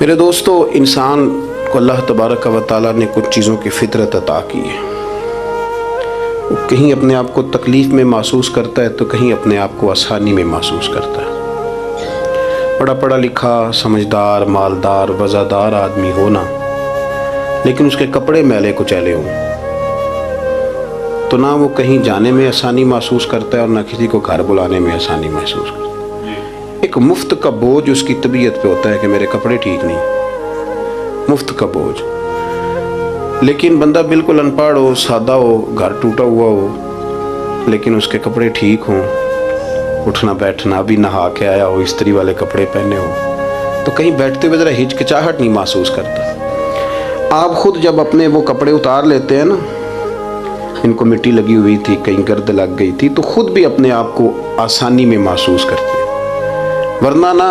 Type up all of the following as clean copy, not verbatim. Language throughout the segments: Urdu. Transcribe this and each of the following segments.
میرے دوستو، انسان کو اللہ تبارک و تعالیٰ نے کچھ چیزوں کی فطرت عطا کی ہے۔ وہ کہیں اپنے آپ کو تکلیف میں محسوس کرتا ہے تو کہیں اپنے آپ کو آسانی میں محسوس کرتا ہے۔ بڑا پڑھا لکھا، سمجھدار، مالدار، وزادار آدمی ہونا، لیکن اس کے کپڑے میلے کچیلے ہوں تو نہ وہ کہیں جانے میں آسانی محسوس کرتا ہے اور نہ کسی کو گھر بلانے میں آسانی محسوس کرتا ہے۔ ایک مفت کا بوجھ اس کی طبیعت پہ ہوتا ہے کہ میرے کپڑے ٹھیک نہیں، مفت کا بوجھ۔ لیکن بندہ بالکل ان پڑھ ہو، سادہ ہو، گھر ٹوٹا ہوا ہو، لیکن اس کے کپڑے ٹھیک ہوں، اٹھنا بیٹھنا بھی نہا کے آیا ہو، استری والے کپڑے پہنے ہو، تو کہیں بیٹھتے ہوئے ذرا ہچکچاہٹ نہیں محسوس کرتا۔ آپ خود جب اپنے وہ کپڑے اتار لیتے ہیں نا، ان کو مٹی لگی ہوئی تھی، کہیں گرد لگ گئی تھی، تو خود بھی اپنے آپ کو آسانی میں محسوس کرتے ہیں۔ ورنہ نہ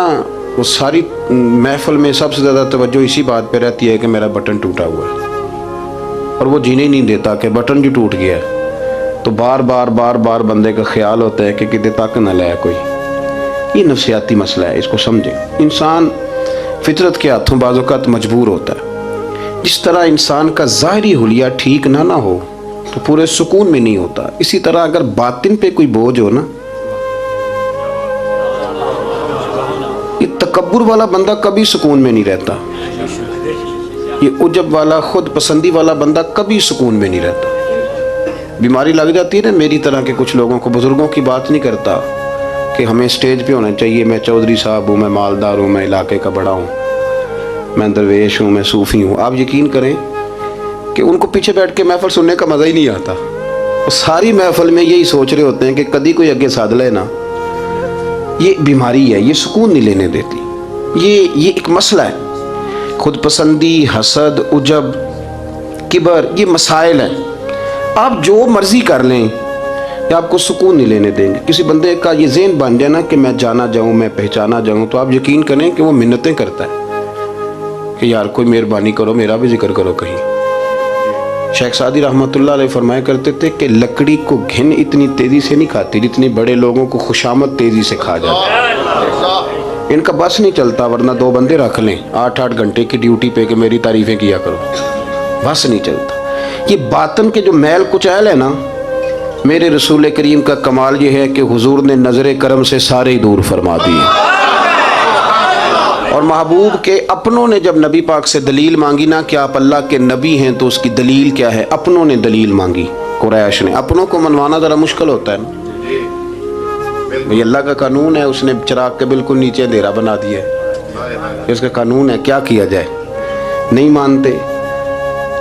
وہ ساری محفل میں سب سے زیادہ توجہ اسی بات پہ رہتی ہے کہ میرا بٹن ٹوٹا ہوا ہے، اور وہ جینے نہیں دیتا کہ بٹن جو ٹوٹ گیا ہے، تو بار بار بندے کا خیال ہوتا ہے کہ کدے تک نہ لائے کوئی۔ یہ نفسیاتی مسئلہ ہے، اس کو سمجھیں۔ انسان فطرت کے ہاتھوں بعض اوقات مجبور ہوتا ہے۔ جس طرح انسان کا ظاہری حلیہ ٹھیک نہ ہو تو پورے سکون میں نہیں ہوتا، اسی طرح اگر باطن پہ کوئی بوجھ ہو نا، یہ تکبر والا بندہ کبھی سکون میں نہیں رہتا، یہ عجب والا، خود پسندی والا بندہ کبھی سکون میں نہیں رہتا۔ بیماری لگ جاتی ہے نا میری طرح کے کچھ لوگوں کو، بزرگوں کی بات نہیں کرتا کہ ہمیں سٹیج پہ ہونا چاہیے، میں چودھری صاحب ہوں، میں مالدار ہوں، میں علاقے کا بڑا ہوں، میں درویش ہوں، میں صوفی ہوں۔ آپ یقین کریں کہ ان کو پیچھے بیٹھ کے محفل سننے کا مزہ ہی نہیں آتا، وہ ساری محفل میں یہی سوچ رہے ہوتے ہیں کہ کدی کوئی اگے ساتھ لے نا۔ یہ بیماری ہے، یہ سکون نہیں لینے دیتی، یہ ایک مسئلہ ہے۔ خود پسندی، حسد، عجب، کبر، یہ مسائل ہیں۔ آپ جو مرضی کر لیں، یہ آپ کو سکون نہیں لینے دیں گے۔ کسی بندے کا یہ ذہن بن جائے نا کہ میں جانا جاؤں، میں پہچانا جاؤں، تو آپ یقین کریں کہ وہ منتیں کرتا ہے کہ یار کوئی مہربانی کرو، میرا بھی ذکر کرو کہیں۔ شیخ سعدی رحمۃ اللہ علیہ فرمایا کرتے تھے کہ لکڑی کو گھن اتنی تیزی سے نہیں کھاتی جتنی بڑے لوگوں کو خوشامد تیزی سے کھا جاتا ہے۔ ان کا بس نہیں چلتا، ورنہ 2 بندے رکھ لیں 8 گھنٹے کی ڈیوٹی پہ کہ میری تعریفیں کیا کرو، بس نہیں چلتا۔ یہ باطن کے جو میل کچیل ہے نا، میرے رسول کریم کا کمال یہ ہے کہ حضور نے نظر کرم سے سارے ہی دور فرما دیے۔ اور محبوب کے اپنوں نے جب نبی پاک سے دلیل مانگی نا کہ آپ اللہ کے نبی ہیں تو اس کی دلیل کیا ہے، اپنوں نے دلیل مانگی، قریش نے۔ اپنوں کو منوانا ذرا مشکل ہوتا ہے نا، بھئی اللہ کا قانون ہے، اس نے چراغ کے بالکل نیچے اندھیرا بنا دیا ہے، اس کا قانون ہے، کیا کیا جائے، نہیں مانتے۔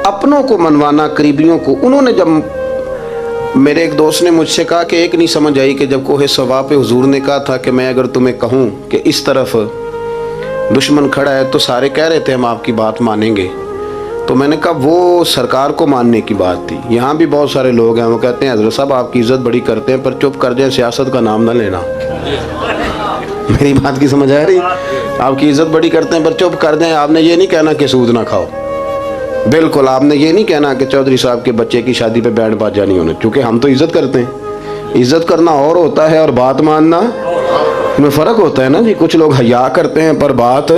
اپنوں کو منوانا، قریبیوں کو، انہوں نے جب، میرے ایک دوست نے مجھ سے کہا کہ ایک نہیں سمجھ آئی کہ جب کوہ صفا پہ حضور نے کہا تھا کہ میں اگر تمہیں کہوں کہ اس طرف دشمن کھڑا ہے تو سارے کہہ رہے تھے ہم آپ کی بات مانیں گے، تو میں نے کہا وہ سرکار کو ماننے کی بات تھی۔ یہاں بھی بہت سارے لوگ ہیں وہ کہتے ہیں حضرت صاحب آپ کی عزت بڑی کرتے ہیں پر چپ کر جائیں، سیاست کا نام نہ لینا۔ میری بات کی سمجھ آ رہی؟ آپ کی عزت بڑی کرتے ہیں پر چپ کر جائیں۔ آپ نے یہ نہیں کہنا کہ سود نہ کھاؤ، بالکل آپ نے یہ نہیں کہنا کہ چودھری صاحب کے بچے کی شادی پہ بینڈ باجا نہیں ہونا، کیونکہ ہم تو عزت کرتے ہیں۔ عزت کرنا اور ہوتا ہے اور بات ماننا میں فرق ہوتا ہے نا جی۔ کچھ لوگ حیا کرتے ہیں پر بات،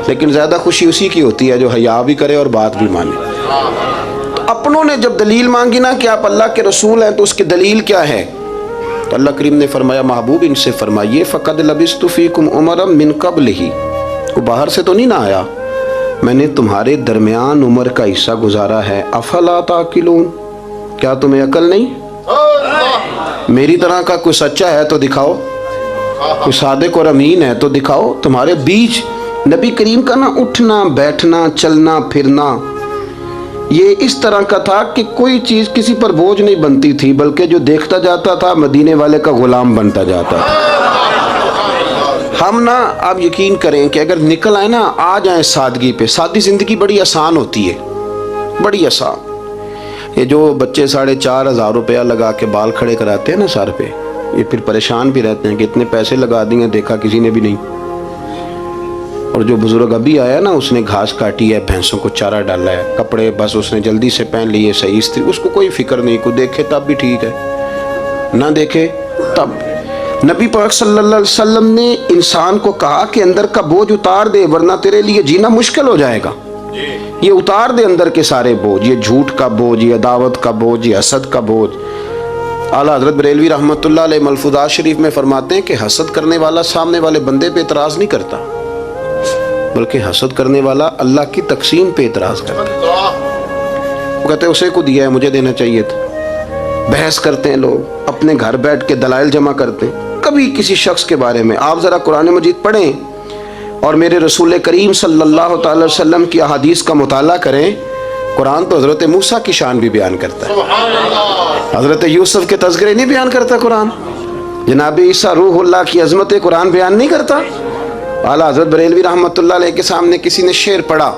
لیکن زیادہ خوشی اسی کی ہوتی ہے جو حیا بھی کرے اور بات بھی مانے۔ تو اپنوں نے جب دلیل مانگی نا کہ آپ اللہ کے رسول ہیں تو اس کی دلیل کیا ہے، تو اللہ کریم نے فرمایا محبوب ان سے فرمائیے فقد لبثت فیکم عمرا من قبلہ، وہ باہر سے تو نہیں نہ آیا، میں نے تمہارے درمیان عمر کا حصہ گزارا ہے، افلا تعقلون، کیا تمہیں عقل نہیں؟ میری طرح کا کوئی سچا ہے تو دکھاؤ، کوئی صادق اور امین ہے تو دکھاؤ۔ تمہارے بیچ نبی کریم کا نا اٹھنا بیٹھنا چلنا پھرنا یہ اس طرح کا تھا کہ کوئی چیز کسی پر بوجھ نہیں بنتی تھی، بلکہ جو دیکھتا جاتا تھا مدینے والے کا غلام بنتا جاتا تھا۔ ہم نا آپ یقین کریں کہ اگر نکل آئے نا، آ جائیں سادگی پہ، سادی زندگی بڑی آسان ہوتی ہے، بڑی آسان۔ یہ جو بچے 4,500 روپیہ لگا کے بال کھڑے کراتے ہیں نا سر پہ، یہ پھر پریشان بھی رہتے ہیں کہ اتنے پیسے لگا دیے دیکھا کسی نے بھی نہیں۔ اور جو بزرگ ابھی آیا نا، اس نے گھاس کاٹی ہے، بھینسوں کو چارہ ڈالا ہے، کپڑے بس اس نے جلدی سے پہن لیے صحیح استری، اس کو کوئی فکر نہیں، کوئی دیکھے تب بھی ٹھیک ہے، نہ دیکھے تب۔ نبی پاک صلی اللہ علیہ وسلم نے انسان کو کہا کہ اندر کا بوجھ اتار دے ورنہ تیرے لیے جینا مشکل ہو جائے گا. یہ اتار دے اندر کے سارے بوجھ، یہ جھوٹ کا بوجھ، یہ عداوت کا بوجھ، یہ حسد کا بوجھ. اعلیٰ حضرت بریلوی رحمۃ اللہ علیہ ملفوظات شریف میں فرماتے ہیں کہ حسد کرنے والا سامنے والے بندے پہ اعتراض نہیں کرتا، بلکہ حسد کرنے والا اللہ کی تقسیم پہ اعتراض کرتا ہے. وہ کہتے ہیں اسے کو دیا ہے مجھے دینا چاہیے تھا. بحث کرتے ہیں لوگ، اپنے گھر بیٹھ کے دلائل جمع کرتے ہیں. کبھی کسی شخص کے بارے میں آپ ذرا قرآن مجید پڑھیں اور میرے رسول کریم صلی اللہ تعالی وسلم کی احادیث کا مطالعہ کریں. قرآن تو حضرت موسیٰ کی شان بھی بیان کرتا ہے، حضرت یوسف کے تذکرے نہیں بیان کرتا قرآن، جناب عیسیٰ روح اللہ کی عظمت قرآن بیان نہیں کرتا. اعلیٰ حضرت بریلوی رحمۃ اللہ علیہ کے سامنے کسی نے شعر پڑھا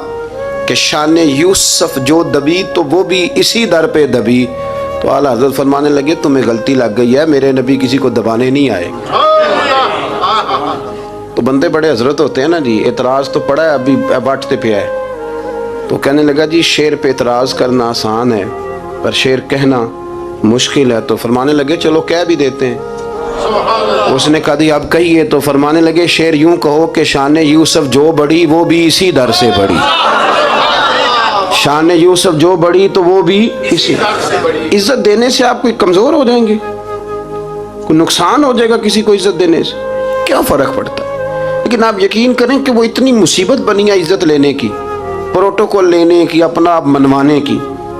کہ شان یوسف جو دبی تو وہ بھی اسی در پہ دبی، تو اعلیٰ حضرت فرمانے لگے تمہیں غلطی لگ گئی ہے، میرے نبی کسی کو دبانے نہیں آئے. تو بندے بڑے حضرت ہوتے ہیں نا جی، اعتراض تو پڑا ہے ابھی باٹتے پہ ہے. تو کہنے لگا جی شعر پہ اعتراض کرنا آسان ہے پر شعر کہنا مشکل ہے. تو فرمانے لگے چلو کہہ بھی دیتے ہیں. اس نے کہا دی اب کہیے. تو فرمانے لگے شعر یوں کہو کہ شان یوسف جو بڑی وہ بھی اسی در سے بڑی. شان یوسف جو بڑی تو وہ بھی اسی. عزت دینے سے آپ کوئی کمزور ہو جائیں گے؟ کوئی نقصان ہو جائے گا کسی کو عزت دینے سے؟ کیا فرق پڑتا ہے؟ لیکن آپ یقین کریں کہ وہ اتنی مصیبت بنی ہے عزت لینے کی، پروٹوکول لینے کی، اپنا آپ منوانے کی،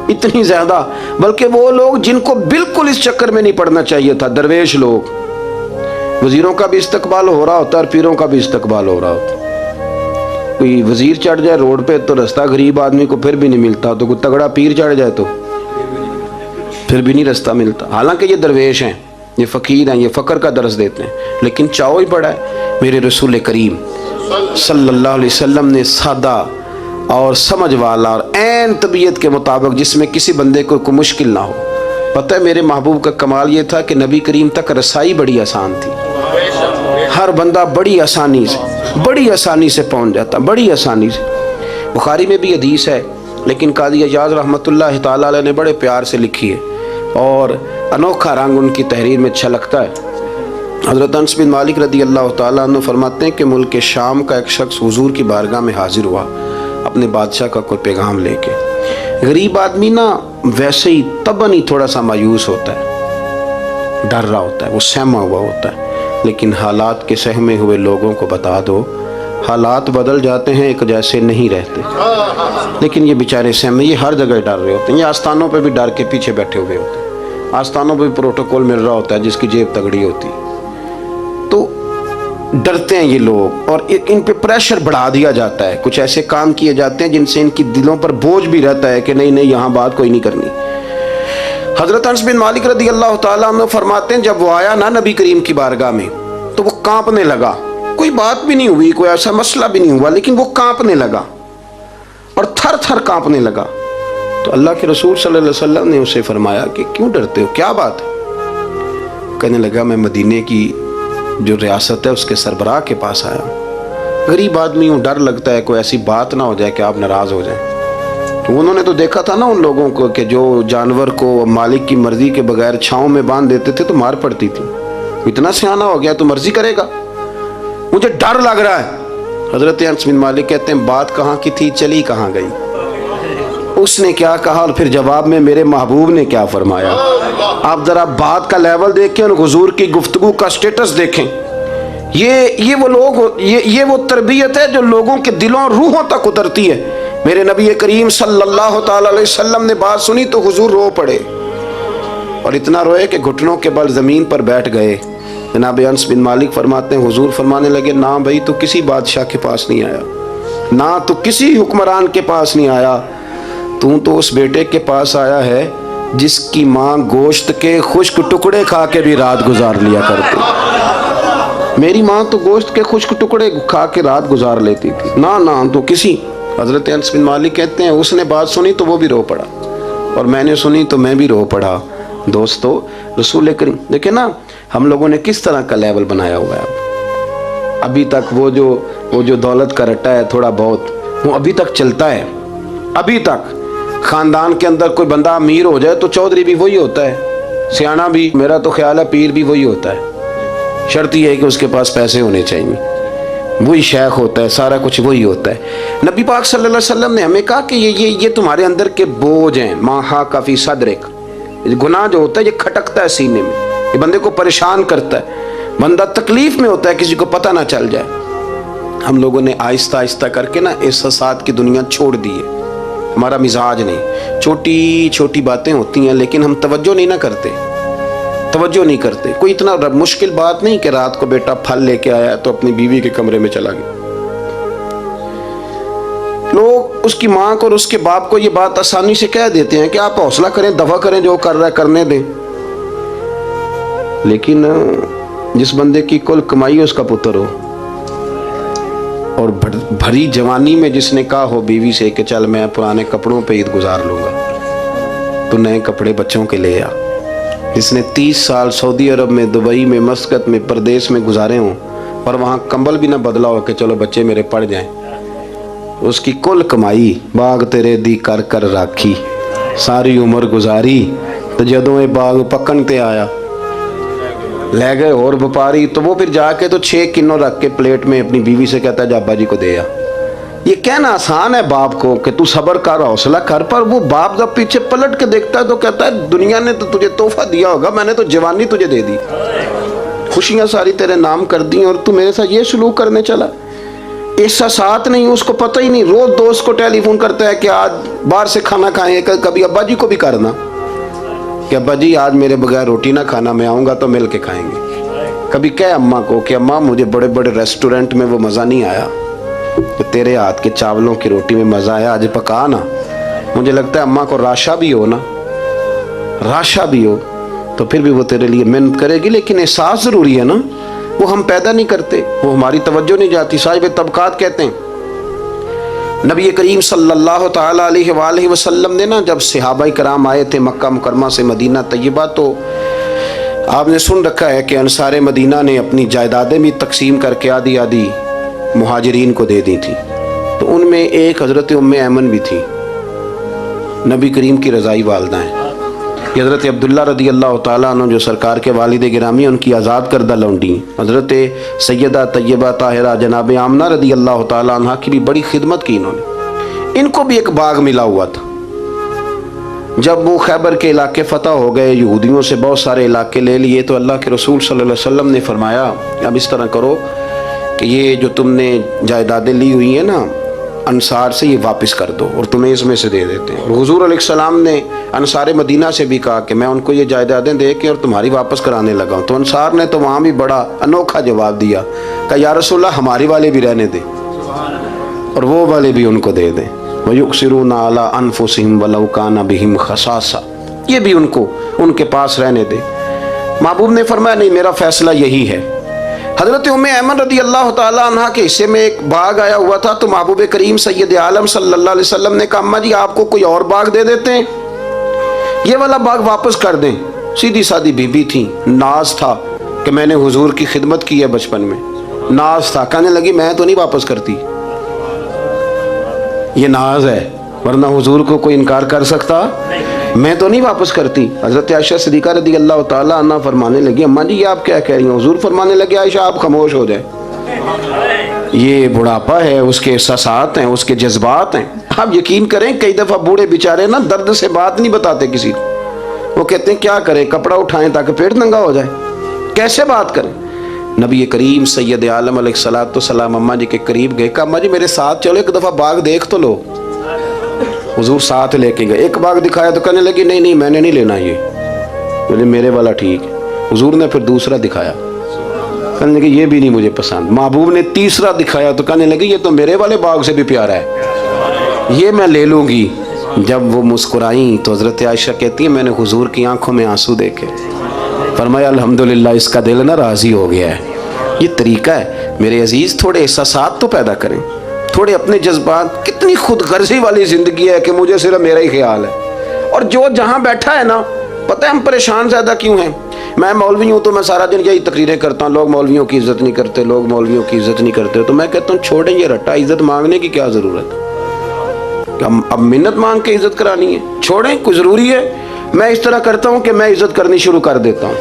اتنی زیادہ. بلکہ وہ لوگ جن کو بالکل اس چکر میں نہیں پڑنا چاہیے تھا، درویش لوگ، وزیروں کا بھی استقبال ہو رہا ہوتا ہے اور پیروں کا بھی استقبال ہو رہا ہوتا ہے. کوئی وزیر چڑھ جائے روڈ پہ تو رستہ غریب آدمی کو پھر بھی نہیں ملتا، تو کوئی تگڑا پیر چڑھ جائے تو پھر بھی نہیں رستہ ملتا. حالانکہ یہ درویش ہیں، یہ فقیر ہیں، یہ فقر کا درس دیتے ہیں، لیکن چاؤ ہی پڑا ہے. میرے رسول کریم صلی اللہ علیہ وسلم نے سادہ اور سمجھ والا اور عین طبیعت کے مطابق جس میں کسی بندے کو کوئی مشکل نہ ہو. پتہ ہے میرے محبوب کا کمال یہ تھا کہ نبی کریم تک رسائی بڑی آسان تھی. ہر بندہ بڑی آسانی سے پہنچ جاتا، بڑی آسانی سے. بخاری میں بھی حدیث ہے لیکن قاضی اعجاز رحمۃ اللہ تعالی علیہ نے بڑے پیار سے لکھی ہے اور انوکھا رنگ ان کی تحریر میں اچھا لگتا ہے. حضرت انس بن مالک رضی اللہ تعالیٰ عنہ فرماتے ہیں کہ ملک شام کا ایک شخص حضور کی بارگاہ میں حاضر ہوا اپنے بادشاہ کا کوئی پیغام لے کے. غریب آدمی نا ویسے ہی طبعاً ہی تھوڑا سا مایوس ہوتا ہے، ڈر رہا ہوتا ہے، وہ سہما ہوا ہوتا ہے. لیکن حالات کے سہمے ہوئے لوگوں کو بتا دو حالات بدل جاتے ہیں، ایک جیسے نہیں رہتے. لیکن یہ بیچارے سہمے، یہ ہر جگہ ڈر رہے ہوتے ہیں. یہ آستانوں پہ بھی ڈر کے پیچھے بیٹھے ہوئے ہوتے ہیں، آستانوں پہ بھی پروٹوکول مل رہا ہوتا ہے جس کی جیب تگڑی ہوتی ہے. تو ڈرتے ہیں یہ لوگ اور ان پہ پریشر بڑھا دیا جاتا ہے. کچھ ایسے کام کیے جاتے ہیں جن سے ان کی دلوں پر بوجھ بھی رہتا ہے کہ نہیں یہاں بات کوئی نہیں کرنی. حضرت انس بن مالک رضی اللہ تعالیٰ عنہ فرماتے ہیں جب وہ آیا نا نبی کریم کی بارگاہ میں تو وہ کانپنے لگا. کوئی بات بھی نہیں ہوئی، کوئی ایسا مسئلہ بھی نہیں ہوا، لیکن وہ کانپنے لگا اور تھر تھر کانپنے لگا. تو اللہ کے رسول صلی اللہ علیہ وسلم نے اسے فرمایا کہ کیوں ڈرتے ہو، کیا بات ہے؟ کہنے لگا میں مدینے کی جو ریاست ہے اس کے سربراہ کے پاس آیا ہوں. غریب آدمی ہوں، ڈر لگتا ہے کوئی ایسی بات نہ ہو جائے کہ آپ ناراض ہو جائیں. تو انہوں نے تو دیکھا تھا نا ان لوگوں کو کہ جو جانور کو مالک کی مرضی کے بغیر چھاؤں میں باندھ دیتے تھے تو مار پڑتی تھی. اتنا سیانا ہو گیا تو مرضی کرے گا، مجھے ڈر لگ رہا ہے. حضرت انس بن مالک کہتے ہیں بات کہاں کی تھی چلی کہاں گئی. اس نے کیا کہا اور پھر جواب میں میرے محبوب نے کیا فرمایا. آپ ذرا بات کا لیول دیکھیں اور حضور کی گفتگو کا سٹیٹس دیکھیں. یہ وہ لوگ، یہ وہ تربیت ہے جو لوگوں کے دلوں اور روحوں تک اترتی ہے. میرے نبی کریم صلی اللہ تعالی علیہ وسلم نے بات سنی تو حضور رو پڑے اور اتنا روئے کہ گھٹنوں کے بل زمین پر بیٹھ گئے. جناب انس بن مالک فرماتے ہیں حضور فرمانے لگے نہ بھائی تو کسی بادشاہ کے پاس نہیں آیا، نہ تو کسی حکمران کے پاس نہیں آیا، تو اس بیٹے کے پاس آیا ہے جس کی ماں گوشت کے خشک ٹکڑے کھا کے بھی رات گزار لیا کرتی. میری ماں تو گوشت کے خشک ٹکڑے کھا کے رات گزار لیتی تھی، نہ تو کسی. حضرت انس بن مالک کہتے ہیں اس نے بات سنی تو وہ بھی رو پڑا اور میں نے سنی تو میں بھی رو پڑا. دوستو رسول کریم دیکھیں نا ہم لوگوں نے کس طرح کا لیول بنایا ہوا ہے. ابھی تک وہ جو دولت کا رٹا ہے تھوڑا بہت وہ ابھی تک چلتا ہے. ابھی تک خاندان کے اندر کوئی بندہ امیر ہو جائے تو چودھری بھی وہی ہوتا ہے، سیانا بھی، میرا تو خیال ہے پیر بھی وہی ہوتا ہے. شرط یہ ہے کہ اس کے پاس پیسے ہونے چاہیے، وہی شیخ ہوتا ہے، سارا کچھ وہی ہوتا ہے۔ نبی پاک صلی اللہ علیہ وسلم نے ہمیں کہا کہ یہ تمہارے اندر کے بوجھ ہیں، ما حاک فی صدرک، گناہ جو ہوتا ہے یہ کھٹکتا ہے سینے میں، یہ بندے کو پریشان کرتا ہے، بندہ تکلیف میں ہوتا ہے کسی کو پتہ نہ چل جائے۔ ہم لوگوں نے آہستہ آہستہ کر کے نا احساسات کی دنیا چھوڑ دی ہے، ہمارا مزاج نہیں، چھوٹی چھوٹی باتیں ہوتی ہیں لیکن ہم توجہ نہیں کرتے۔ کوئی اتنا مشکل بات نہیں کہ رات کو بیٹا پھل لے کے آیا تو اپنی بیوی کے کمرے میں چلا گیا۔ لوگ اس کی ماں کو اور اس کے باپ کو یہ بات آسانی سے کہہ دیتے ہیں کہ آپ حوصلہ کریں، دفع کریں، جو کر رہا ہے کرنے دیں، لیکن جس بندے کی کل کمائی اس کا پتر ہو اور بھری جوانی میں جس نے کہا ہو بیوی سے کہ چل میں پرانے کپڑوں پہ عید گزار لوں گا، تو نئے کپڑے بچوں کے لے آ، جس نے 30 سال سعودی عرب میں، دبئی میں، مسقط میں، پردیس میں گزارے ہوں اور وہاں کمبل بھی نہ بدلا ہو کہ چلو بچے میرے پڑ جائیں، اس کی کل کمائی باغ تیرے دی کر کر راکھی، ساری عمر گزاری، تو جدوں یہ باغ پکن تے آیا لے گئے اور وپاری، تو وہ پھر جا کے تو 6 کنوں رکھ کے پلیٹ میں اپنی بیوی سے کہتا ہے جا ابا جی کو دے آ۔ یہ کہنا آسان ہے باپ کو کہ تو صبر کر، حوصلہ کر، پر وہ باپ جب پیچھے پلٹ کے دیکھتا ہے تو کہتا ہے دنیا نے تو تجھے تحفہ دیا ہوگا، میں نے تو جوانی تجھے دے دی، خوشیاں ساری تیرے نام کر دی، اور تو میرے ساتھ یہ سلوک کرنے چلا۔ احساسات نہیں، اس کو پتہ ہی نہیں، روز دوست کو ٹیلی فون کرتا ہے کہ آج باہر سے کھانا کھائیں، کبھی ابا جی کو بھی کرنا کہ ابا جی آج میرے بغیر روٹی نہ کھانا، میں آؤں گا تو مل کے کھائیں گے۔ کبھی کہے اماں کو کہ اماں مجھے بڑے بڑے ریسٹورنٹ میں وہ مزہ نہیں آیا کہ تیرے ہاتھ کے چاولوں کی روٹی میں مزہ آیا، آج پکا نا۔ مجھے لگتا ہے اماں کو راشا بھی ہو نا، راشا بھی ہو تو پھر بھی وہ تیرے لیے محنت کرے گی، لیکن احساس ضروری ہے نا، وہ ہم پیدا نہیں کرتے، وہ ہماری توجہ نہیں جاتی۔ صاحب طبقات کہتے ہیں نبی کریم صلی اللہ تعالیٰ علیہ وآلہ وسلم نے نا جب صحابہ کرام آئے تھے مکہ مکرمہ سے مدینہ طیبہ، تو آپ نے سن رکھا ہے کہ انصار مدینہ نے اپنی جائیدادیں بھی تقسیم کر کے آدھی آدھی مہاجرین کو دے دی تھی، تو ان میں ایک حضرت ام ایمن بھی تھی، نبی کریم کی رضائی والدہ ہیں، یہ حضرت عبداللہ رضی اللہ تعالیٰ عنہ جو سرکار کے والد گرامی، ان کی آزاد کردہ لونڈی حضرت سیدہ طیبہ طاہرہ جناب آمنہ رضی اللہ تعالیٰ عنہ کی بھی بڑی خدمت کی انہوں نے۔ ان کو بھی ایک باغ ملا ہوا تھا، جب وہ خیبر کے علاقے فتح ہو گئے، یہودیوں سے بہت سارے علاقے لے لیے، تو اللہ کے رسول صلی اللہ علیہ وسلم نے فرمایا اب اس طرح کرو کہ یہ جو تم نے جائیدادیں لی ہوئی ہیں نا انصار سے، یہ واپس کر دو اور تمہیں اس میں سے دے دیتے ہیں۔ حضور علیہ السلام نے انصار مدینہ سے بھی کہا کہ میں ان کو یہ جائیدادیں دے کے اور تمہاری واپس کرانے لگا ہوں، تو انصار نے تو وہاں بھی بڑا انوکھا جواب دیا کہ یا رسول اللہ ہماری والے بھی رہنے دیں اور وہ والے بھی ان کو دے دیں، وَيُؤْثِرُونَ عَلَىٰ أَنفُسِهِمْ وَلَوْ كَانَ بِهِمْ خَصَاصَةٌ، یہ بھی ان کو ان کے پاس رہنے دے۔ محبوب نے فرمایا نہیں، میرا فیصلہ یہی ہے۔ حضرت ام ایمن رضی اللہ تعالیٰ عنہ کے حصے میں ایک باغ آیا ہوا تھا، تو محبوب کریم سید عالم صلی اللہ علیہ وسلم نے کہا اماں جی آپ کو کوئی اور باغ دے دیتے ہیں، یہ والا باغ واپس کر دیں۔ سیدھی سادی بی بی تھی، ناز تھا کہ میں نے حضور کی خدمت کی ہے بچپن میں، ناز تھا، کہنے لگی میں تو نہیں واپس کرتی، یہ ناز ہے، ورنہ حضور کو کوئی انکار کر سکتا، میں تو نہیں واپس کرتی۔ حضرت عائشہ صدیقہ رضی اللہ تعالیٰ عنہ فرمانے لگی اماں جی یہ آپ کیا کہہ رہی ہیں؟ حضور فرمانے لگے عائشہ آپ خاموش ہو جائے، یہ بڑھاپا ہے، اس کے احساسات ہیں، اس کے جذبات ہیں۔ آپ یقین کریں کئی دفعہ بوڑھے بیچارے نا درد سے بات نہیں بتاتے کسی کو، وہ کہتے ہیں کیا کریں، کپڑا اٹھائیں تاکہ پیٹ ننگا ہو جائے، کیسے بات کریں۔ نبی کریم سید عالم علیہ الصلوۃ والسلام اماں جی کے قریب گئے، کہا اماں جی میرے ساتھ چلو ایک دفعہ باغ دیکھ تو لو۔ حضور ساتھ لے کے گئے، ایک باغ دکھایا تو کہنے لگی نہیں نہیں میں نے نہیں لینا، یہ بولے میرے والا ٹھیک ہے۔ حضور نے پھر دوسرا دکھایا، کہنے لگی یہ بھی نہیں مجھے پسند۔ محبوب نے تیسرا دکھایا تو کہنے لگی یہ تو میرے والے باغ سے بھی پیارا ہے، یہ میں لے لوں گی۔ جب وہ مسکرائیں تو حضرت عائشہ کہتی ہے میں نے حضور کی آنکھوں میں آنسو دیکھے، فرمایا الحمدللہ اس کا دل نہ راضی ہو گیا ہے۔ یہ طریقہ ہے میرے عزیز، تھوڑے احساسات تو پیدا کریں، تھوڑے اپنے جذبات۔ کتنی خود غرضی والی زندگی ہے کہ مجھے صرف میرا ہی خیال ہے، اور جو جہاں بیٹھا ہے نا، پتہ ہے ہم پریشان زیادہ کیوں ہیں؟ میں مولوی ہوں تو میں سارا دن یہی تقریریں کرتا ہوں، لوگ مولویوں کی عزت نہیں کرتے، لوگ مولویوں کی عزت نہیں کرتے، تو میں کہتا ہوں چھوڑیں یہ رٹا، عزت مانگنے کی کیا ضرورت ہے؟ اب منت مانگ کے عزت کرانی ہے؟ چھوڑیں، کوئی ضروری ہے؟ میں اس طرح کرتا ہوں کہ میں عزت کرنی شروع کر دیتا ہوں،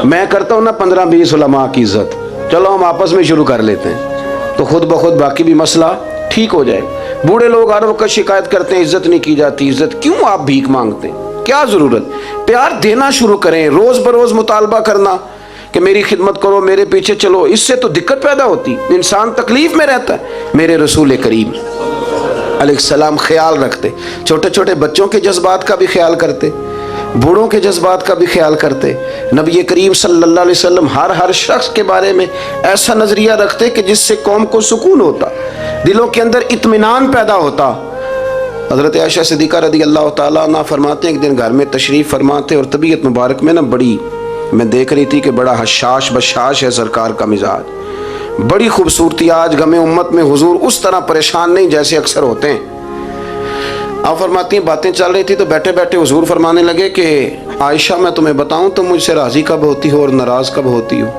میں کرتا ہوں نا 15-20 علماء کی عزت، چلو ہم آپس میں شروع کر لیتے ہیں تو خود بخود باقی بھی مسئلہ ٹھیک ہو جائے. بوڑھے لوگ ہر وقت شکایت کرتے ہیں عزت نہیں کی جاتی. عزت کیوں آپ بھیک مانگتے ہیں؟ کیا ضرورت؟ پیار دینا شروع کریں. روز بروز مطالبہ کرنا کہ میری خدمت کرو، میرے پیچھے چلو، اس سے تو دقت پیدا ہوتی، انسان تکلیف میں رہتا ہے. میرے رسول کریم علیہ السلام خیال رکھتے، چھوٹے چھوٹے بچوں کے جذبات کا بھی خیال کرتے، بوڑھوں کے جذبات کا بھی خیال کرتے. نبی کریم صلی اللہ علیہ وسلم ہر شخص کے بارے میں ایسا نظریہ رکھتے کہ جس سے قوم کو سکون ہوتا، دلوں کے اندر اطمینان پیدا ہوتا. حضرت عائشہ صدیقہ رضی اللہ تعالیٰ عنہ فرماتے ہیں ایک دن گھر میں تشریف فرماتے اور طبیعت مبارک میں نا بڑی، میں دیکھ رہی تھی کہ بڑا حشاش بشاش ہے سرکار کا مزاج، بڑی خوبصورتی. آج غم امت میں حضور اس طرح پریشان نہیں جیسے اکثر ہوتے ہیں. آپ فرماتی ہیں باتیں چل رہی تھی تو بیٹھے بیٹھے حضور فرمانے لگے کہ عائشہ میں تمہیں بتاؤں تم مجھ سے راضی کب ہوتی ہو اور ناراض کب ہوتی ہو؟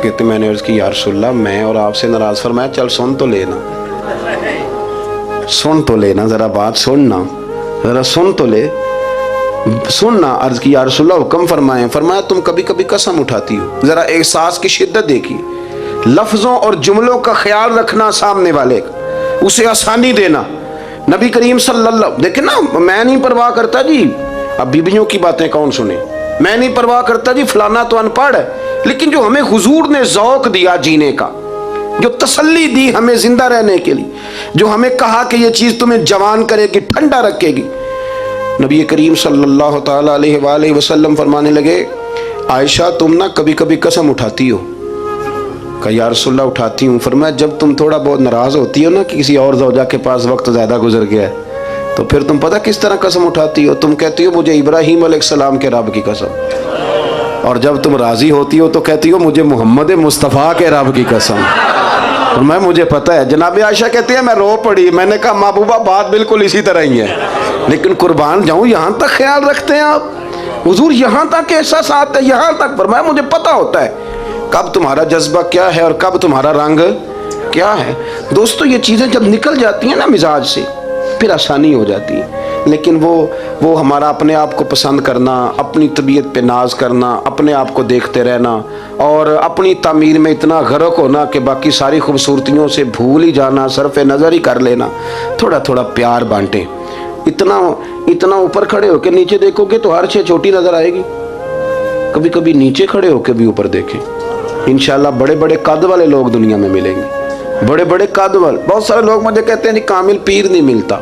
کہتے میں نے عرض کی یا رسول اللہ میں اور آپ سے ناراض. فرمایا چل سن تو لینا، سن تو لینا، ذرا بات سننا، ذرا سن تو لے، سننا. عرض کی یا رسول اللہ حکم فرمائیں. فرمایا تم کبھی کبھی قسم اٹھاتی ہو. ذرا احساس کی شدت دیکھیے، لفظوں اور جملوں کا خیال رکھنا، سامنے والے کا اسے آسانی دینا. نبی کریم صلی اللہ، دیکھیں نا، میں نہیں پرواہ کرتا جی، اب بیویوں کی باتیں کون سنے، میں نہیں پرواہ کرتا جی فلانا تو ان پڑھ ہے، لیکن جو ہمیں حضور نے ذوق دیا جینے کا، جو تسلی دی ہمیں زندہ رہنے کے لیے، جو ہمیں کہا کہ یہ چیز تمہیں جوان کرے گی، ٹھنڈا رکھے گی. نبی کریم صلی اللہ تعالیٰ علیہ وآلہ وسلم فرمانے لگے عائشہ تم نا کبھی کبھی قسم اٹھاتی ہو؟ کہا یا رسول اللہ اٹھاتی ہوں. فرمایا جب تم تھوڑا بہت ناراض ہوتی ہو نا کہ کسی اور زوجہ کے پاس وقت زیادہ گزر گیا ہے تو پھر تم پتہ کس طرح قسم اٹھاتی ہو؟ تم کہتی ہو مجھے ابراہیم علیہ السلام کے رب کی قسم، اور جب تم راضی ہوتی ہو تو کہتی ہو مجھے محمد مصطفیٰ کے رب کی قسم. فرمایا مجھے پتہ ہے. جناب عائشہ کہتی ہے میں رو پڑی. میں نے کہا محبوبہ بات بالکل اسی طرح ہی ہے، لیکن قربان جاؤں یہاں تک خیال رکھتے ہیں آپ حضور، یہاں تک احساسات ہے، یہاں تک. فرمایا مجھے پتہ ہوتا ہے کب تمہارا جذبہ کیا ہے اور کب تمہارا رنگ کیا ہے. دوستو یہ چیزیں جب نکل جاتی ہیں نا مزاج سے پھر آسانی ہو جاتی ہے. لیکن وہ ہمارا اپنے آپ کو پسند کرنا، اپنی طبیعت پہ ناز کرنا، اپنے آپ کو دیکھتے رہنا اور اپنی تعمیر میں اتنا غرق ہونا کہ باقی ساری خوبصورتیوں سے بھول ہی جانا، صرف نظر ہی کر لینا. تھوڑا تھوڑا پیار بانٹیں. اتنا اوپر کھڑے ہو کے نیچے دیکھو گے تو ہر چیز چھوٹی نظر آئے گی. کبھی کبھی نیچے کھڑے ہو کے بھی اوپر دیکھیں، انشاءاللہ بڑے بڑے قد والے لوگ دنیا میں ملیں گے، بڑے بڑے قد والے. بہت سارے لوگ مجھے کہتے ہیں نہیں کامل پیر نہیں ملتا.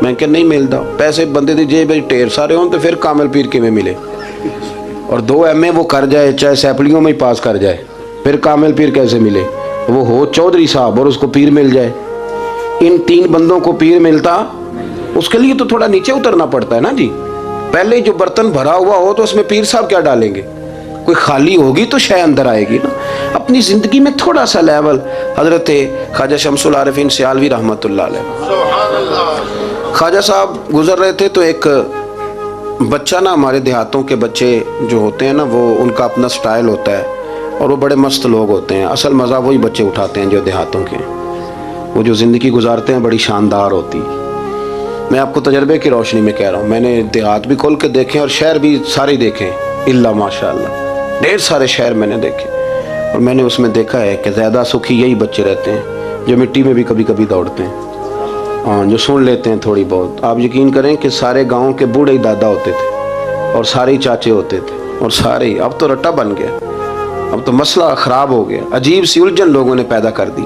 میں کہ نہیں ملتا، پیسے بندے دی جیب میں ٹھیر سارے ہوں تو پھر کامل پیر کے میں ملے، اور 2 MA وہ کر جائے چاہے سیپلیوں میں ہی پاس کر جائے پھر کامل پیر کیسے ملے؟ وہ ہو چودھری صاحب اور اس کو پیر مل جائے. ان 3 بندوں کو پیر ملتا، اس کے لیے تو تھوڑا نیچے اترنا پڑتا ہے نا جی. پہلے جو برتن بھرا ہوا ہو تو اس میں پیر صاحب کیا ڈالیں گے؟ کوئی خالی ہوگی تو شے اندر آئے گی نا. اپنی زندگی میں تھوڑا سا لیول. حضرت خواجہ شمس العارفین سیالوی رحمۃ اللہ علیہ، خواجہ صاحب گزر رہے تھے تو ایک بچہ نا، ہمارے دیہاتوں کے بچے جو ہوتے ہیں نا وہ ان کا اپنا سٹائل ہوتا ہے اور وہ بڑے مست لوگ ہوتے ہیں. اصل مزہ وہی بچے اٹھاتے ہیں جو دیہاتوں کے، وہ جو زندگی گزارتے ہیں بڑی شاندار ہوتی. میں آپ کو تجربے کی روشنی میں کہہ رہا ہوں، میں نے دیہات بھی کھول کے دیکھے اور شہر بھی سارے دیکھے، اللہ ماشاء اللہ ڈھیر سارے شہر میں نے دیکھے، اور میں نے اس میں دیکھا ہے کہ زیادہ سکھی یہی بچے رہتے ہیں جو مٹی میں بھی کبھی کبھی دوڑتے ہیں، ہاں جو سن لیتے ہیں تھوڑی بہت. آپ یقین کریں کہ سارے گاؤں کے بوڑھے ہی دادا ہوتے تھے اور سارے ہی چاچے ہوتے تھے اور سارے ہی. اب تو رٹا بن گیا، اب تو مسئلہ خراب ہو گیا، عجیب سی الجھن لوگوں نے پیدا کر دی.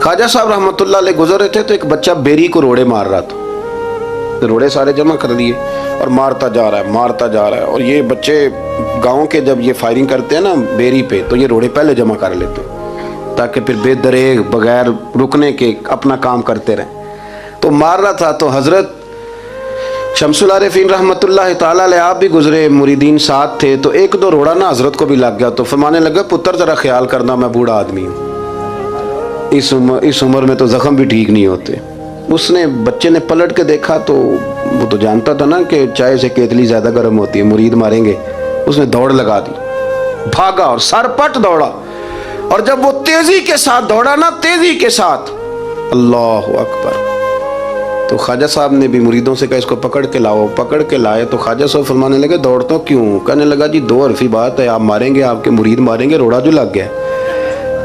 خواجہ صاحب رحمۃ اللہ علیہ گزر رہے تھے تو ایک بچہ بیری کو روڑے مار رہا تھا. روڑے سارے جمع کر دیے اور مارتا جا رہا ہے. اور یہ بچے گاؤں کے جب یہ فائرنگ کرتے ہیں نا بیری پہ تو یہ روڑے پہلے جمع کر لیتے ہیں تاکہ پھر بے دریغ بغیر رکنے کے اپنا کام کرتے رہیں. تو مار رہا تھا تو حضرت شمس العارفین رحمۃ اللہ تعالیٰ علیہ آپ بھی گزرے، مریدین ساتھ تھے، تو 1-2 روڑا نا حضرت کو بھی لگ گیا. تو فرمانے لگا پتر ذرا خیال کرنا، میں بوڑھا آدمی ہوں، اس عمر میں تو زخم بھی ٹھیک نہیں ہوتے. اس نے بچے نے پلٹ کے دیکھا تو وہ تو جانتا تھا نا کہ چائے سے کیتلی زیادہ گرم ہوتی ہے، مرید ماریں گے. اس نے دوڑ لگا دی، بھاگا اور سر پٹ دوڑا. اور جب وہ تیزی کے ساتھ دوڑا نا، تیزی کے ساتھ، اللہ اکبر، تو تو خواجہ صاحب نے بھی مریدوں سے کہا اس کو پکڑ کے لاؤ، پکڑ کے لائے تو خواجہ صاحب فرمانے لگے دوڑتا کیوں؟ کہنے لگا جی دو حرفی بات ہے، آپ ماریں گے، آپ کے مرید ماریں گے، روڑا جو لگ گیا۔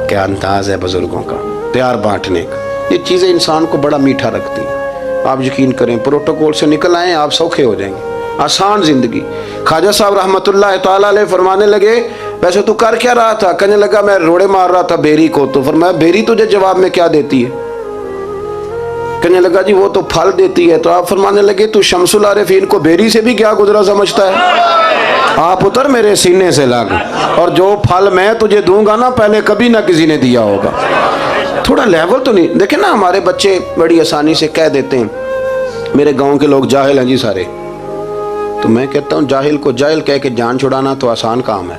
کیا انداز ہے بزرگوں کا، پیار بانٹنے کا، یہ چیزیں انسان کو بڑا میٹھا رکھتی ہیں۔ آپ یقین کریں پروٹوکول سے نکل آئیں آپ سوکھے ہو جائیں گے، آسان زندگی۔ خواجہ صاحب رحمۃ اللہ تعالیٰ علیہ فرمانے لگے ویسے تو کر کیا رہا تھا؟ کہنے لگا میں روڑے مار رہا تھا بیری کو۔ تو فرمایا بیری تجھے جواب میں کیا دیتی ہے؟ کہنے لگا جی وہ تو پھل دیتی ہے۔ تو آپ فرمانے لگے تو شمس العارفین کو بیری سے بھی کیا گزرا سمجھتا ہے؟ آپ اتر میرے سینے سے لگ، اور جو پھل میں تجھے دوں گا نا پہلے کبھی نہ کسی نے دیا ہوگا۔ تھوڑا لیول تو نہیں دیکھیں نا، ہمارے بچے بڑی آسانی سے کہہ دیتے ہیں میرے گاؤں کے لوگ جاہل ہیں جی سارے۔ تو میں کہتا ہوں جاہل کو جاہل کہہ کے جان چھڑانا تو آسان کام ہے،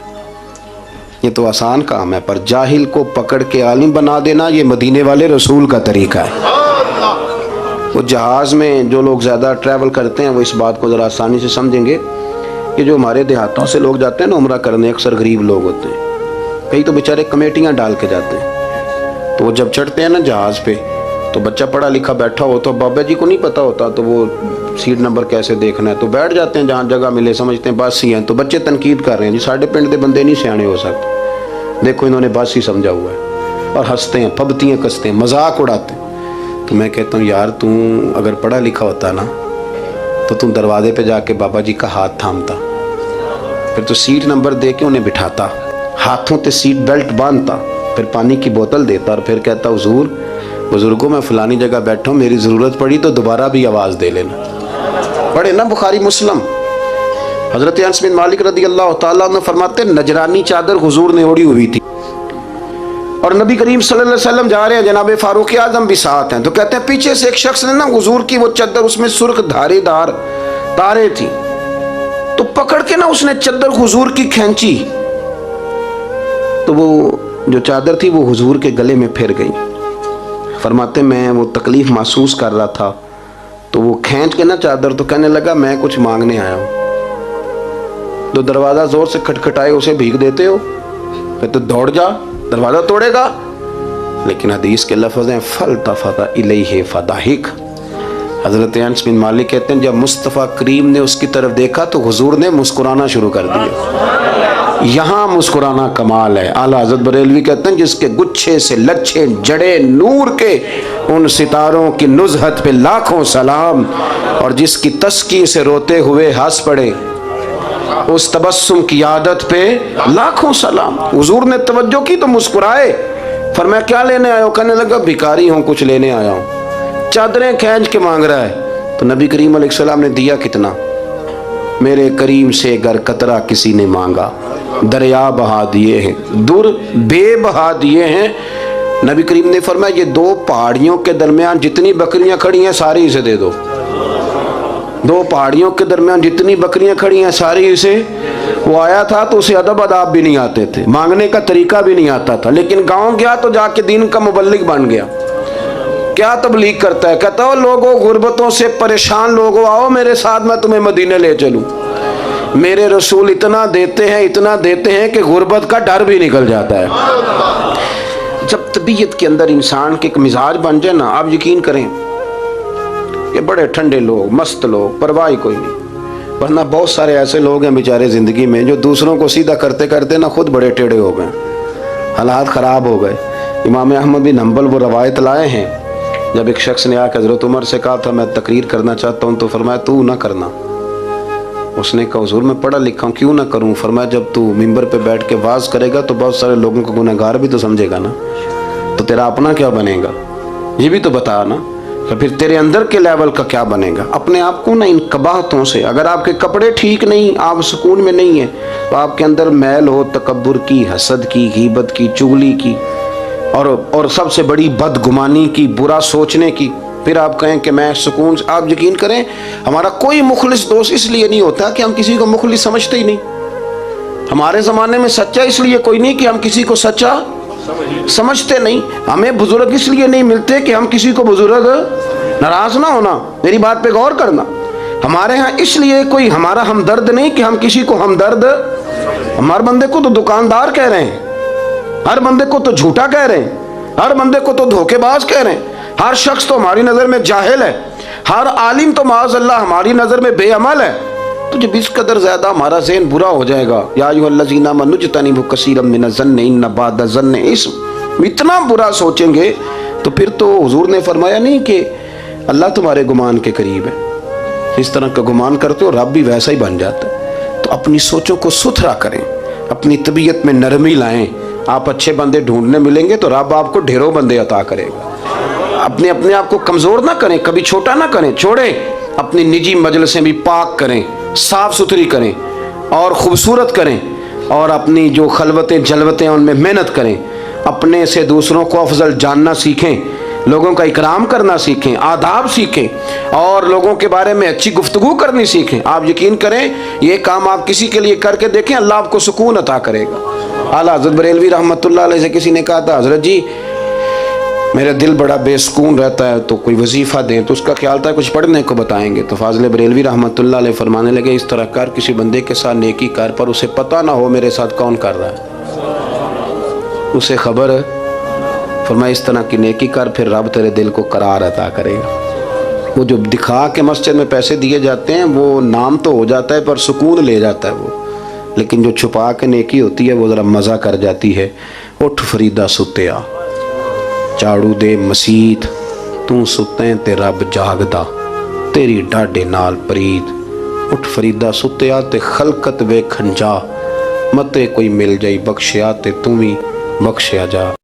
یہ تو آسان کام ہے، پر جاہل کو پکڑ کے عالم بنا دینا یہ مدینے والے رسول کا طریقہ ہے۔ وہ جہاز میں جو لوگ زیادہ ٹریول کرتے ہیں وہ اس بات کو ذرا آسانی سے سمجھیں گے کہ جو ہمارے دیہاتوں سے لوگ جاتے ہیں نا عمرہ کرنے، اکثر غریب لوگ ہوتے ہیں، کئی تو بیچارے کمیٹیاں ڈال کے جاتے ہیں۔ تو وہ جب چڑھتے ہیں نا جہاز پہ تو بچہ پڑھا لکھا بیٹھا ہو تو بابا جی کو نہیں پتا ہوتا، تو وہ سیٹ نمبر کیسے دیکھنا ہے، تو بیٹھ جاتے ہیں جہاں جگہ ملے، سمجھتے ہیں بس ہی ہیں۔ تو بچے تنقید کر رہے ہیں جی ساڑھے پنڈ دے بندے نہیں سیانے ہو سکتے، دیکھو انہوں نے بس ہی سمجھا ہوا ہے، اور ہنستے ہیں، پھبتیاں کستے ہیں، مذاق اڑاتے ہیں۔ تو میں کہتا ہوں یار تو اگر پڑھا لکھا ہوتا نا تو تم دروازے پہ جا کے بابا جی کا ہاتھ تھامتا، پھر تو سیٹ نمبر دے کے انہیں بٹھاتا، ہاتھوں تے سیٹ بیلٹ باندھتا، پھر پانی کی بوتل دیتا اور پھر کہتا حضور بزرگوں میں فلانی جگہ بیٹھا ہوں، میری ضرورت پڑی تو دوبارہ بھی آواز دے لینا۔ پڑھے نا بخاری مسلم، حضرت انس بن مالک رضی اللہ تعالیٰ عنہ فرماتے نجرانی چادر حضور نے اوڑھی ہوئی تھی اور نبی کریم صلی اللہ علیہ وسلم جا رہے ہیں، جناب فاروق اعظم بھی ساتھ ہیں۔ تو کہتے ہیں پیچھے سے ایک شخص نے نا حضور کی وہ چادر، اس میں سرخ دھارے دار تارے تھی، تو پکڑ کے نا اس نے چادر حضور کی کھینچی، تو وہ جو چادر تھی وہ حضور کے گلے میں پھر گئی۔ فرماتے میں وہ تکلیف محسوس کر رہا تھا، تو وہ کھینچ کے نا چادر، تو کہنے لگا میں کچھ مانگنے آیا ہوں۔ تو دروازہ زور سے کھٹکھٹائے اسے بھیگ دیتے ہو، پھر تو دوڑ جا، دروازہ توڑے گا۔ لیکن حدیث کے لفظ ہیں فَالْتَفَتَ إِلَيْهِ فَضَحِكَ۔ حضرت انس بن مالک کہتے ہیں جب مصطفیٰ کریم نے اس کی طرف دیکھا تو حضور نے مسکرانا شروع کر دیا۔ یہاں مسکرانا کمال ہے۔ اعلیٰ حضرت بریلوی کہتے ہیں جس کے گچھے سے لچھے جڑے نور کے، ان ستاروں کی نزہت پہ لاکھوں سلام، اور جس کی تسکی سے روتے ہوئے ہنس پڑے اس تبسم کی عادت پہ لاکھوں سلام۔ حضور نے توجہ کی تو مسکرائے، فرمایا کیا لینے آئے ہو؟ کہنے لگا بھکاری ہوں، کچھ لینے آیا ہوں۔ چادریں کھینچ کے مانگ رہا ہے، تو نبی کریم علیہ السلام نے دیا کتنا؟ میرے کریم سے گر قطرہ کسی نے مانگا دریا بہا دیے ہیں، در بے بہا دیے ہیں۔ نبی کریم نے فرمایا یہ دو پہاڑیوں کے درمیان جتنی بکریاں کھڑی ہیں ساری اسے دے دو، دو پہاڑیوں کے درمیان جتنی بکریاں کھڑی ہیں ساری اسے۔ وہ آیا تھا تو اسے ادب آداب بھی نہیں آتے تھے، مانگنے کا طریقہ بھی نہیں آتا تھا، لیکن گاؤں گیا تو جا کے دین کا مبلغ بن گیا۔ کیا تبلیغ کرتا ہے؟ کہتا ہو لوگوں غربتوں سے پریشان لوگوں آؤ میرے ساتھ، میں تمہیں مدینے لے چلوں۔ میرے رسول اتنا دیتے ہیں، اتنا دیتے ہیں کہ غربت کا ڈر بھی نکل جاتا ہے۔ جب طبیعت کے اندر انسان کے ایک مزاج بن جائے نا، آپ یقین کریں کہ بڑے ٹھنڈے لوگ، مست لوگ، پرواہ کوئی نہیں۔ ورنہ بہت سارے ایسے لوگ ہیں بیچارے زندگی میں جو دوسروں کو سیدھا کرتے کرتے نا خود بڑے ٹیڑے ہو گئے، حالات خراب ہو گئے۔ امام احمد بن حنبل وہ روایت لائے ہیں، جب ایک شخص نے آ کے حضرت عمر سے کہا تھا میں تقریر کرنا چاہتا ہوں، تو فرمایا تو نہ کرنا۔ اس نے کہا حضور میں پڑھا لکھا ہوں کیوں نہ کروں؟ فرمایا جب تو ممبر پہ بیٹھ کے واز کرے گا تو بہت سارے لوگوں کو گنہگار بھی تو سمجھے گا نا، تو تیرا اپنا کیا بنے گا یہ بھی تو بتا نا، تو پھر تیرے اندر کے لیول کا کیا بنے گا؟ اپنے آپ کو نا ان قباحتوں سے، اگر آپ کے کپڑے ٹھیک نہیں، آپ سکون میں نہیں ہیں، تو آپ کے اندر میل ہو تکبر کی، حسد کی، غیبت کی، چغلی کی، اور سب سے بڑی بدگمانی کی، برا سوچنے کی، پھر آپ کہیں کہ میں سکون سے۔ آپ یقین کریں ہمارا کوئی مخلص دوست اس لیے نہیں ہوتا کہ ہم کسی کو مخلص سمجھتے ہی نہیں۔ ہمارے زمانے میں سچا اس لیے کوئی نہیں کہ ہم کسی کو سچا سمجھتے نہیں۔ ہمیں بزرگ اس لیے نہیں ملتے کہ ہم کسی کو بزرگ ناراض نہ ہونا، میری بات پہ غور کرنا۔ ہمارے ہاں اس لیے کوئی ہمارا ہمدرد نہیں کہ ہم کسی کو ہمدرد، ہمارے بندے کو تو دکاندار کہہ رہے ہیں، ہر بندے کو تو جھوٹا کہہ رہے ہیں، ہر بندے کو تو دھوکے باز کہہ رہے ہیں، ہر شخص تو ہماری نظر میں جاہل ہے، ہر عالم تو معاذ اللہ ہماری نظر میں بے عمل ہے، تو جب اس قدر زیادہ ہمارا ذہن برا ہو جائے گا، یا ایھا الذین آمنوا اجتنبوا کثیرا من الظن ان بعض الظن اثم، اتنا برا سوچیں گے تو پھر تو حضور نے فرمایا نہیں کہ اللہ تمہارے گمان کے قریب ہے، اس طرح کا گمان کرتے ہو رب بھی ویسا ہی بن جاتا ہے۔ تو اپنی سوچوں کو ستھرا کریں، اپنی طبیعت میں نرمی لائیں۔ آپ اچھے بندے ڈھونڈنے ملیں گے تو رب آپ کو ڈھیروں بندے عطا کرے گا۔ اپنے آپ کو کمزور نہ کریں، کبھی چھوٹا نہ کریں، چھوڑیں۔ اپنی نجی مجلسیں بھی پاک کریں، صاف ستھری کریں اور خوبصورت کریں، اور اپنی جو خلوتیں جلوتیں ان میں محنت کریں۔ اپنے سے دوسروں کو افضل جاننا سیکھیں، لوگوں کا اکرام کرنا سیکھیں، آداب سیکھیں، اور لوگوں کے بارے میں اچھی گفتگو کرنی سیکھیں۔ آپ یقین کریں یہ کام آپ کسی کے لیے کر کے دیکھیں، اللہ آپ کو سکون عطا کرے گا۔ اعلیٰ حضرت بریلوی رحمۃ اللہ علیہ سے کسی نے کہا تھا، حضرت جی میرا دل بڑا بے سکون رہتا ہے تو کوئی وظیفہ دیں، تو اس کا خیال تھا کچھ پڑھنے کو بتائیں گے۔ تو فاضل بریلوی رحمۃ اللہ علیہ فرمانے لگے، اس طرح کر کسی بندے کے ساتھ نیکی کر، پر اسے پتہ نہ ہو میرے ساتھ کون کر رہا ہے، اسے خبر ہے۔ فرمایا اس طرح کی نیکی کر، پھر رب تیرے دل کو قرار عطا کرے گا۔ وہ جو دکھا کے مسجد میں پیسے دیے جاتے ہیں وہ نام تو ہو جاتا ہے پر سکون لے جاتا ہے وہ، لیکن جو چھپا کے نیکی ہوتی ہے وہ ذرا مزہ کر جاتی ہے۔ اٹھ فریدا ستیا چاڑو دے مسیت، تو ستیں تے رب جاگدا، تیری ڈاڈے نال پرید۔ اٹھ فریدا ستیا تے خلقت ویکھن جا، متے کوئی مل جائی بخشیا تے توں وی بخشیا جا۔